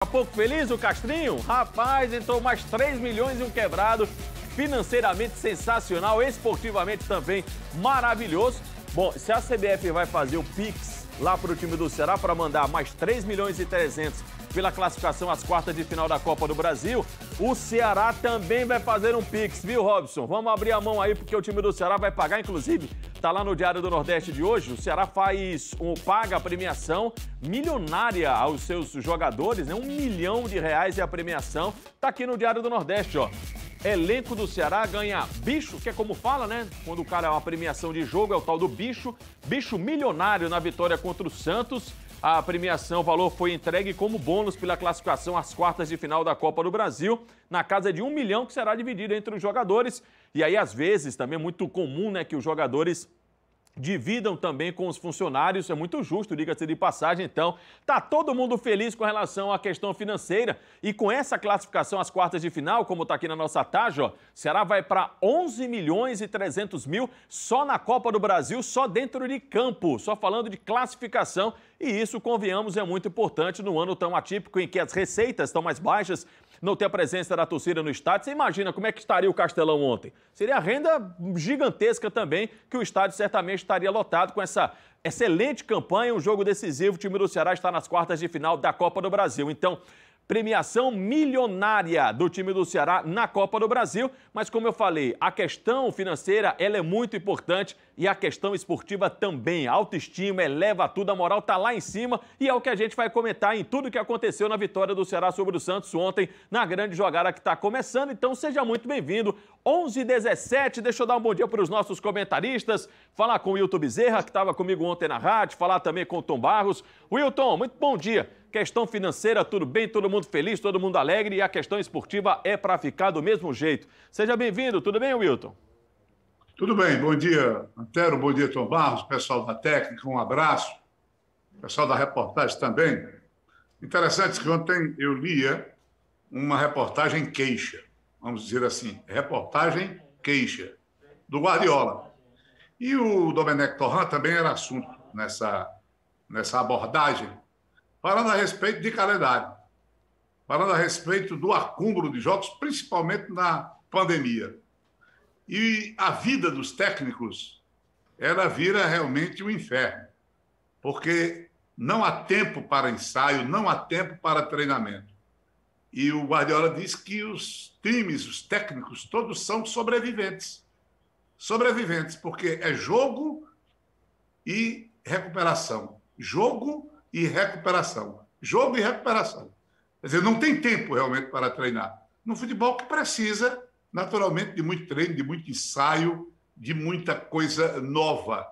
Tá pouco feliz o Castrinho? Rapaz, entrou mais 3 milhões e um quebrado. Financeiramente sensacional, esportivamente também maravilhoso. Bom, se a CBF vai fazer o Pix lá para o time do Ceará para mandar mais 3 milhões e 300 pela classificação às quartas de final da Copa do Brasil, o Ceará também vai fazer um Pix, viu, Robson? Vamos abrir a mão aí porque o time do Ceará vai pagar, inclusive, tá lá no Diário do Nordeste de hoje, o Ceará paga a premiação milionária aos seus jogadores, né? R$1 milhão é a premiação, tá aqui no Diário do Nordeste, ó. Elenco do Ceará ganha bicho, que é como fala, né? Quando o cara é uma premiação de jogo, é o tal do bicho. Bicho milionário na vitória contra o Santos. A premiação, o valor foi entregue como bônus pela classificação às quartas de final da Copa do Brasil, na casa de R$1 milhão, que será dividido entre os jogadores. E aí, às vezes, também é muito comum, né, que os jogadores dividam também com os funcionários, é muito justo, diga-se de passagem. Então, tá todo mundo feliz com relação à questão financeira e com essa classificação às quartas de final, como tá aqui na nossa tarja, ó, Ceará vai para 11 milhões e 300 mil só na Copa do Brasil, só dentro de campo, só falando de classificação, e isso, convenhamos, é muito importante no ano tão atípico em que as receitas estão mais baixas, não ter a presença da torcida no estádio. Você imagina como é que estaria o Castelão ontem? Seria renda gigantesca também, que o estádio certamente estaria lotado com essa excelente campanha, um jogo decisivo. O time do Ceará está nas quartas de final da Copa do Brasil. Então, premiação milionária do time do Ceará na Copa do Brasil, mas como eu falei, a questão financeira ela é muito importante e a questão esportiva também. A autoestima eleva tudo, a moral tá lá em cima e é o que a gente vai comentar em tudo que aconteceu na vitória do Ceará sobre o Santos ontem, na grande jogada que está começando. Então seja muito bem-vindo. 11h17, deixa eu dar um bom dia para os nossos comentaristas, falar com o Wilton Bezerra, que estava comigo ontem na rádio, falar também com o Tom Barros. Wilton, muito bom dia. Questão financeira, tudo bem, todo mundo feliz, todo mundo alegre e a questão esportiva é para ficar do mesmo jeito. Seja bem-vindo, tudo bem, Wilton? Tudo bem, bom dia, Antero, bom dia, Tom Barros, pessoal da técnica, um abraço, pessoal da reportagem também. Interessante que ontem eu lia uma reportagem queixa, vamos dizer assim, reportagem queixa, do Guardiola. E o Domenech Torrent também era assunto nessa abordagem, falando a respeito de calendário, falando a respeito do acúmulo de jogos, principalmente na pandemia. E a vida dos técnicos, ela vira realmente um inferno, porque não há tempo para ensaio, não há tempo para treinamento. E o Guardiola diz que os times, os técnicos, todos são sobreviventes. Sobreviventes, porque é jogo e recuperação. Jogo e recuperação. Jogo e recuperação. Quer dizer, não tem tempo realmente para treinar. No futebol que precisa, naturalmente, de muito treino, de muito ensaio, de muita coisa nova.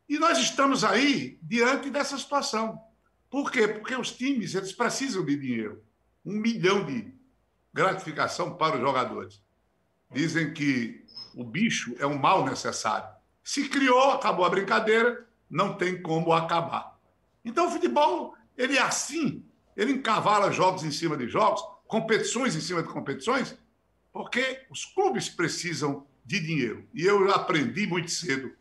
E nós estamos aí diante dessa situação. Por quê? Porque os times eles precisam de dinheiro. R$1 milhão de gratificação para os jogadores. Dizem que o bicho é um mal necessário. Se criou, acabou a brincadeira, não tem como acabar. Então, o futebol, ele é assim, ele encavala jogos em cima de jogos, competições em cima de competições, porque os clubes precisam de dinheiro. E eu aprendi muito cedo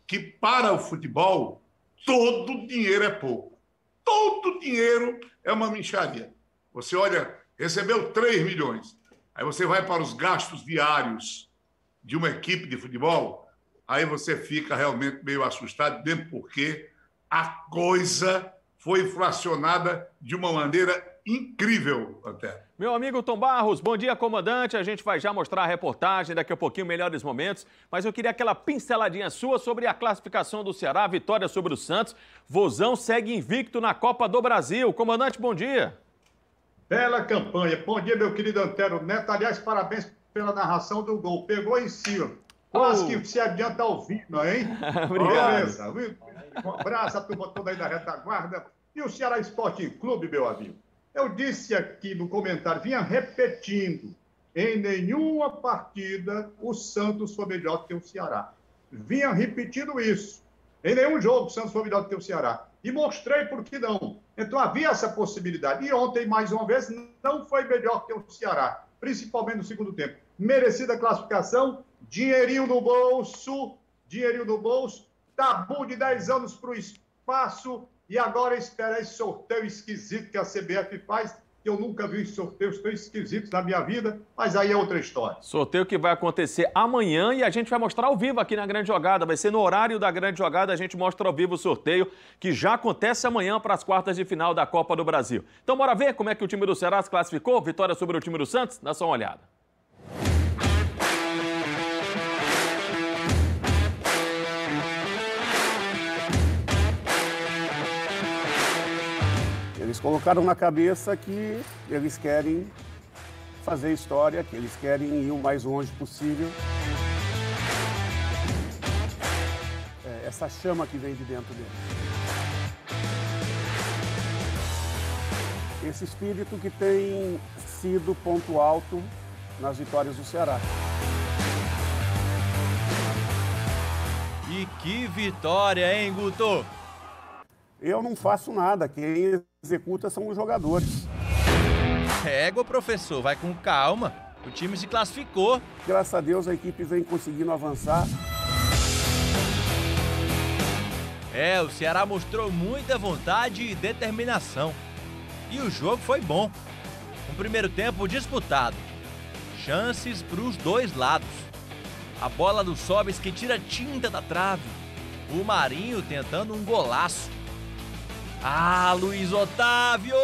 que, para o futebol, todo dinheiro é pouco. Todo dinheiro é uma mixaria. Você olha, recebeu 3 milhões, aí você vai para os gastos diários de uma equipe de futebol, aí você fica realmente meio assustado, mesmo porque a coisa foi inflacionada de uma maneira incrível, até. Meu amigo Tom Barros, bom dia, comandante. A gente vai já mostrar a reportagem, daqui a pouquinho, melhores momentos. Mas eu queria aquela pinceladinha sua sobre a classificação do Ceará, a vitória sobre o Santos. Vozão segue invicto na Copa do Brasil. Comandante, bom dia. Bela campanha. Bom dia, meu querido Antero Neto. Aliás, parabéns pela narração do gol. Pegou em cima. Quase que se adianta ao vivo, hein? Obrigado. Beleza. Um abraço a turma toda aí da retaguarda. E o Ceará Sporting Clube, meu amigo. Eu disse aqui no comentário, vinha repetindo, em nenhuma partida o Santos foi melhor que o Ceará. Vinha repetindo isso. Em nenhum jogo o Santos foi melhor que o Ceará. E mostrei por que não. Então havia essa possibilidade. E ontem, mais uma vez, não foi melhor que o Ceará. Principalmente no segundo tempo. Merecida classificação, dinheirinho no bolso, tabu de 10 anos para o espaço, e agora espera esse sorteio esquisito que a CBF faz, que eu nunca vi sorteios tão esquisitos na minha vida, mas aí é outra história. Sorteio que vai acontecer amanhã e a gente vai mostrar ao vivo aqui na Grande Jogada. Vai ser no horário da Grande Jogada, a gente mostra ao vivo o sorteio que já acontece amanhã para as quartas de final da Copa do Brasil. Então bora ver como é que o time do Ceará se classificou? Vitória sobre o time do Santos? Dá só uma olhada. Eles colocaram na cabeça que eles querem fazer história, que eles querem ir o mais longe possível. Essa chama que vem de dentro deles. Esse espírito que tem sido ponto alto nas vitórias do Ceará. E que vitória, hein, Guto? Eu não faço nada, quem executa são os jogadores. Égua, professor, vai com calma. O time se classificou. Graças a Deus a equipe vem conseguindo avançar. O Ceará mostrou muita vontade e determinação. E o jogo foi bom. Um primeiro tempo disputado. Chances para os dois lados. A bola do Sobis que tira tinta da trave. O Marinho tentando um golaço. Ah, Luiz Otávio!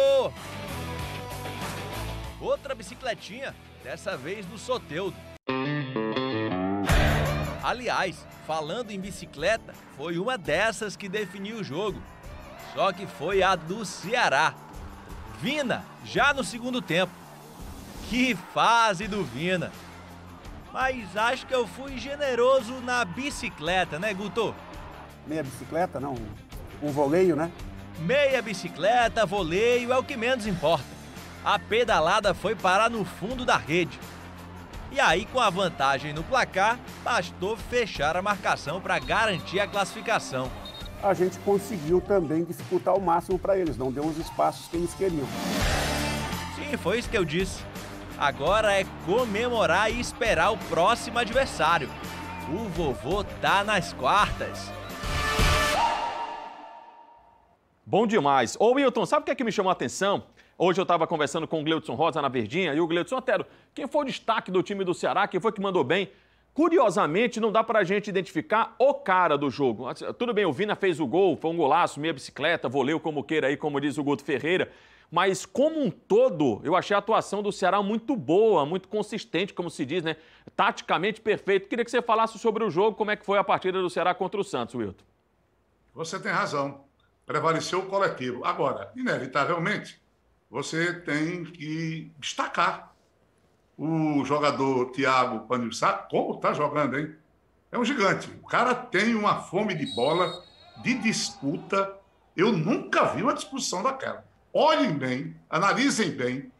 Outra bicicletinha, dessa vez do Soteldo. Aliás, falando em bicicleta, foi uma dessas que definiu o jogo. Só que foi a do Ceará. Vina, já no segundo tempo. Que fase do Vina! Mas acho que eu fui generoso na bicicleta, né, Guto? Meia bicicleta, não. Um voleio, né? Meia bicicleta, voleio é o que menos importa. A pedalada foi parar no fundo da rede. E aí, com a vantagem no placar, bastou fechar a marcação para garantir a classificação. A gente conseguiu também dificultar ao máximo para eles, não deu os espaços que eles queriam. Sim, foi isso que eu disse. Agora é comemorar e esperar o próximo adversário. O vovô tá nas quartas. Bom demais. Ô Wilton, sabe o que é que me chamou a atenção? Hoje eu estava conversando com o Gleudson Rosa na Verdinha e o Gleudson, Otero, quem foi o destaque do time do Ceará? Quem foi que mandou bem? Curiosamente, não dá para a gente identificar o cara do jogo. Tudo bem, o Vina fez o gol, foi um golaço, meia bicicleta, voleio como queira aí, como diz o Guto Ferreira. Mas, como um todo, eu achei a atuação do Ceará muito boa, muito consistente, como se diz, né? Taticamente perfeito. Queria que você falasse sobre o jogo, como é que foi a partida do Ceará contra o Santos, Wilton. Você tem razão. Prevaleceu o coletivo. Agora, inevitavelmente, você tem que destacar o jogador Thiago Panhussá, como está jogando, hein? É um gigante. O cara tem uma fome de bola, de disputa. Eu nunca vi uma disposição daquela. Olhem bem, analisem bem,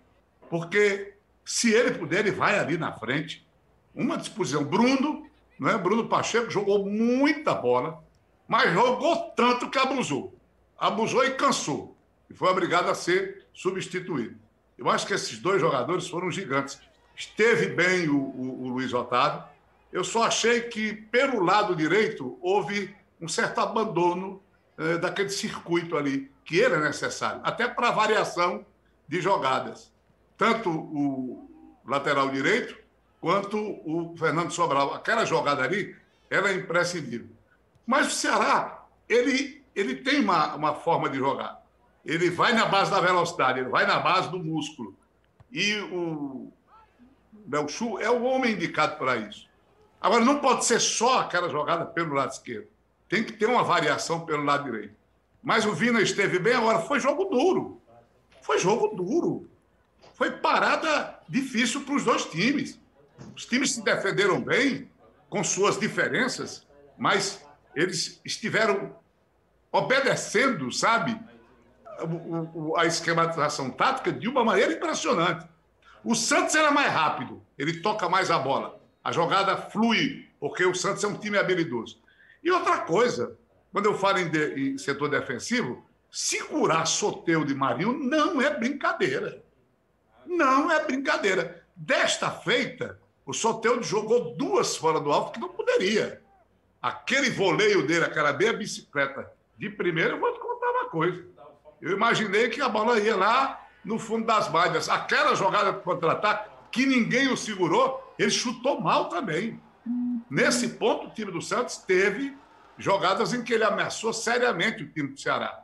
porque se ele puder, ele vai ali na frente. Uma disposição. Bruno, né? Bruno Pacheco jogou muita bola, mas jogou tanto que abusou. Abusou e cansou. E foi obrigado a ser substituído. Eu acho que esses dois jogadores foram gigantes. Esteve bem o Luiz Otávio. Eu só achei que, pelo lado direito, houve um certo abandono daquele circuito ali, que ele é necessário, até para variação de jogadas. Tanto o lateral direito, quanto o Fernando Sobral. Aquela jogada ali, ela é imprescindível. Mas o Ceará, ele tem uma forma de jogar. Ele vai na base da velocidade, ele vai na base do músculo. E o Belchu é o homem indicado para isso. Agora, não pode ser só aquela jogada pelo lado esquerdo. Tem que ter uma variação pelo lado direito. Mas o Vina esteve bem agora. Foi jogo duro. Foi jogo duro. Foi parada difícil para os dois times. Os times se defenderam bem, com suas diferenças, mas eles estiveram obedecendo, sabe, a esquematização tática de uma maneira impressionante. O Santos era mais rápido, ele toca mais a bola. A jogada flui, porque o Santos é um time habilidoso. E outra coisa, quando eu falo em setor defensivo, segurar Soteldo e Marinho não é brincadeira. Não é brincadeira. Desta feita, o Soteldo jogou duas fora do alvo que não poderia. Aquele voleio dele, aquela meia bicicleta de primeira, eu vou te contar uma coisa. Eu imaginei que a bola ia lá no fundo das malhas. Aquela jogada de contra-ataque, que ninguém o segurou, ele chutou mal também. Nesse ponto, o time do Santos teve jogadas em que ele ameaçou seriamente o time do Ceará.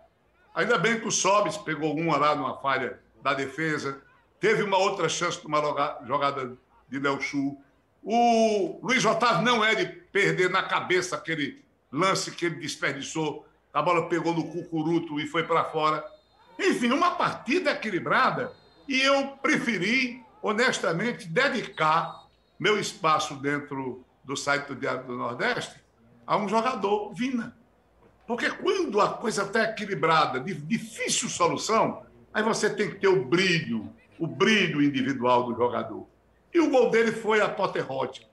Ainda bem que o Sobis pegou uma lá numa falha da defesa. Teve uma outra chance de uma jogada de Léo Chu. O Luiz Otávio não é de perder na cabeça aquele lance que ele desperdiçou. A bola pegou no cucuruto e foi para fora. Enfim, uma partida equilibrada. E eu preferi, honestamente, dedicar meu espaço dentro do site do Diário do Nordeste a um jogador, Vina. Porque quando a coisa está equilibrada, de difícil solução, aí você tem que ter o brilho individual do jogador. E o gol dele foi apoteótico.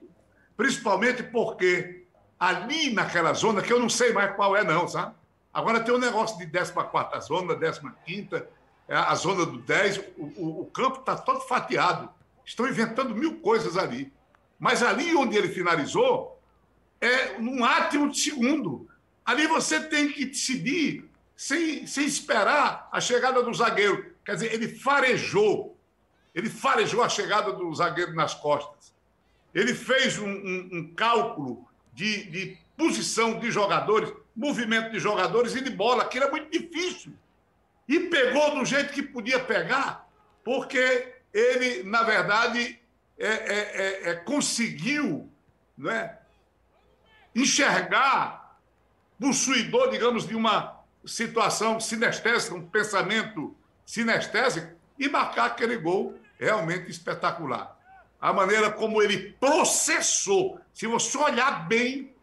Principalmente porque ali naquela zona, que eu não sei mais qual é não, sabe? Agora tem um negócio de 14ª zona, 15ª, a zona do 10, o campo está todo fatiado. Estão inventando 1000 coisas ali. Mas ali onde ele finalizou, é num átimo de segundo. Ali você tem que decidir sem esperar a chegada do zagueiro. Quer dizer, ele farejou a chegada do zagueiro nas costas. Ele fez um cálculo de posição de jogadores, movimento de jogadores e de bola, que era muito difícil. E pegou do jeito que podia pegar, porque ele, na verdade, conseguiu, não é, enxergar, possuidor, digamos, de uma situação sinestésica, um pensamento sinestésico, e marcar aquele gol realmente espetacular. A maneira como ele processou, se você olhar bem,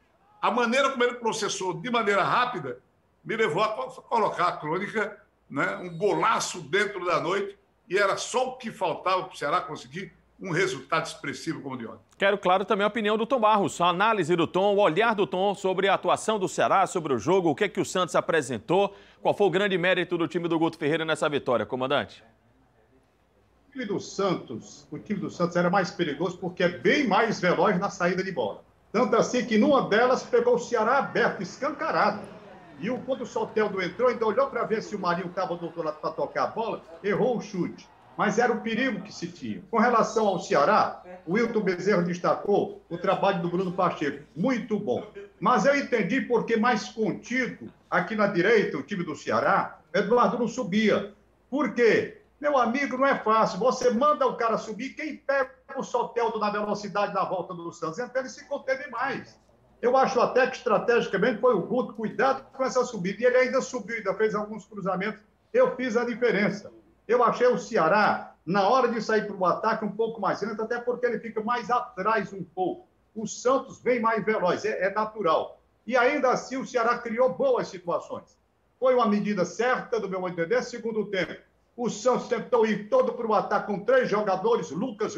a maneira como ele processou de maneira rápida, me levou a colocar a crônica, né, um golaço dentro da noite, e era só o que faltava para o Ceará conseguir um resultado expressivo como o de ontem. Quero, claro, também a opinião do Tom Barros, a análise do Tom, o olhar do Tom sobre a atuação do Ceará, sobre o jogo, o que é que o Santos apresentou, qual foi o grande mérito do time do Guto Ferreira nessa vitória, comandante? O time do Santos era mais perigoso porque é bem mais veloz na saída de bola. Tanto assim que numa delas pegou o Ceará aberto, escancarado. E quando o Soteldo entrou, ainda olhou para ver se o Marinho estava do outro lado para tocar a bola, errou o chute. Mas era o perigo que se tinha. Com relação ao Ceará, o Wilton Bezerra destacou o trabalho do Bruno Pacheco. Muito bom. Mas eu entendi porque mais contido, aqui na direita, o time do Ceará, Eduardo não subia. Por quê? Meu amigo, não é fácil. Você manda o cara subir, quem pega o Soteldo na velocidade da volta do Santos? Então ele se conteve mais. Eu acho até que estrategicamente foi o Guto, cuidado com essa subida. E ele ainda subiu, ainda fez alguns cruzamentos. Eu fiz a diferença. Eu achei o Ceará, na hora de sair para o ataque, um pouco mais lento, até porque ele fica mais atrás um pouco. O Santos vem mais veloz, é natural. E ainda assim o Ceará criou boas situações. Foi uma medida certa, do meu entender, segundo tempo. O Santos tentou ir todo para o ataque com 3 jogadores, Lucas,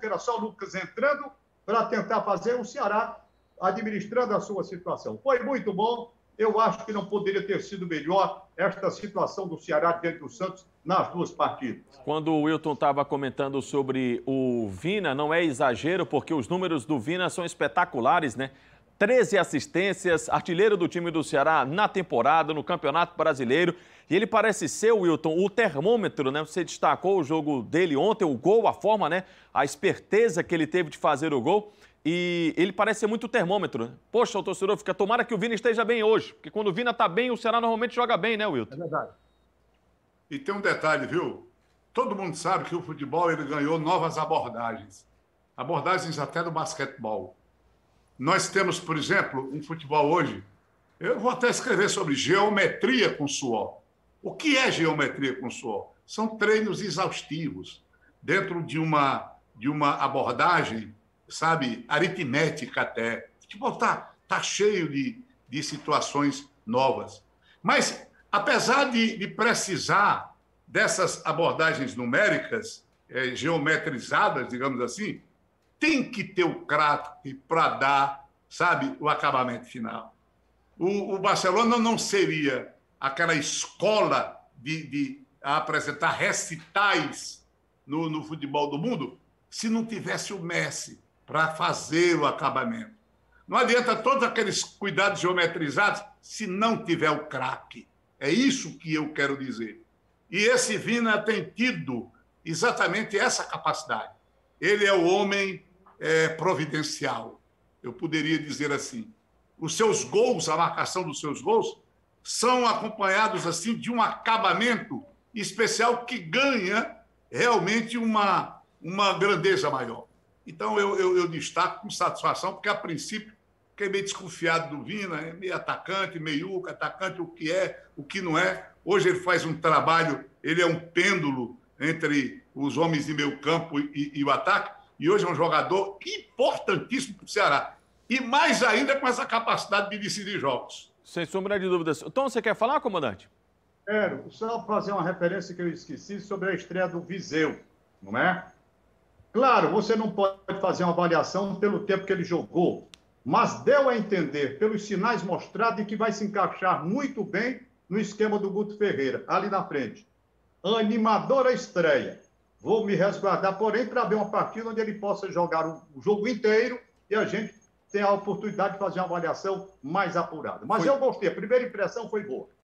era só o Lucas entrando para tentar fazer o Ceará administrando a sua situação. Foi muito bom. Eu acho que não poderia ter sido melhor esta situação do Ceará diante do Santos nas 2 partidas. Quando o Wilton estava comentando sobre o Vina, não é exagero, porque os números do Vina são espetaculares, né? 13 assistências, artilheiro do time do Ceará na temporada, no Campeonato Brasileiro. E ele parece ser, Wilton, o termômetro, né? Você destacou o jogo dele ontem, o gol, a forma, né? A esperteza que ele teve de fazer o gol. E ele parece ser muito termômetro, né? Poxa, o torcedor fica, tomara que o Vina esteja bem hoje. Porque quando o Vina está bem, o Ceará normalmente joga bem, né, Wilton? É verdade. E tem um detalhe, viu? Todo mundo sabe que o futebol ele ganhou novas abordagens. Abordagens até do basquetebol. Nós temos, por exemplo, um futebol hoje, eu vou até escrever sobre geometria com suor. O que é geometria com suor? São treinos exaustivos, dentro de uma abordagem, sabe, aritmética até. O futebol tá cheio de situações novas. Mas, apesar de precisar dessas abordagens numéricas, geometrizadas, digamos assim, tem que ter o craque para dar, sabe, o acabamento final. O Barcelona não seria aquela escola de apresentar recitais no futebol do mundo se não tivesse o Messi para fazer o acabamento. Não adianta todos aqueles cuidados geometrizados se não tiver o craque. É isso que eu quero dizer. E esse Vina tem tido exatamente essa capacidade. Ele é o homem providencial, eu poderia dizer assim. Os seus gols, a marcação dos seus gols, são acompanhados assim de um acabamento especial que ganha realmente uma grandeza maior. Então, eu destaco com satisfação, porque, a princípio, fiquei meio desconfiado do Vina, é meio atacante, meiuca, atacante, o que é, o que não é. Hoje ele faz um trabalho, ele é um pêndulo entre os homens de meio campo e o ataque, e hoje é um jogador importantíssimo para o Ceará. E mais ainda com essa capacidade de decidir jogos. Sem sombra de dúvidas. Tom, você quer falar, comandante? Quero só fazer uma referência que eu esqueci sobre a estreia do Viseu, não é? Claro, você não pode fazer uma avaliação pelo tempo que ele jogou, mas deu a entender, pelos sinais mostrados, que vai se encaixar muito bem no esquema do Guto Ferreira, ali na frente. Animadora estreia. Vou me resguardar, porém, para ver uma partida onde ele possa jogar o jogo inteiro e a gente tem a oportunidade de fazer uma avaliação mais apurada. Mas eu gostei, a primeira impressão foi boa.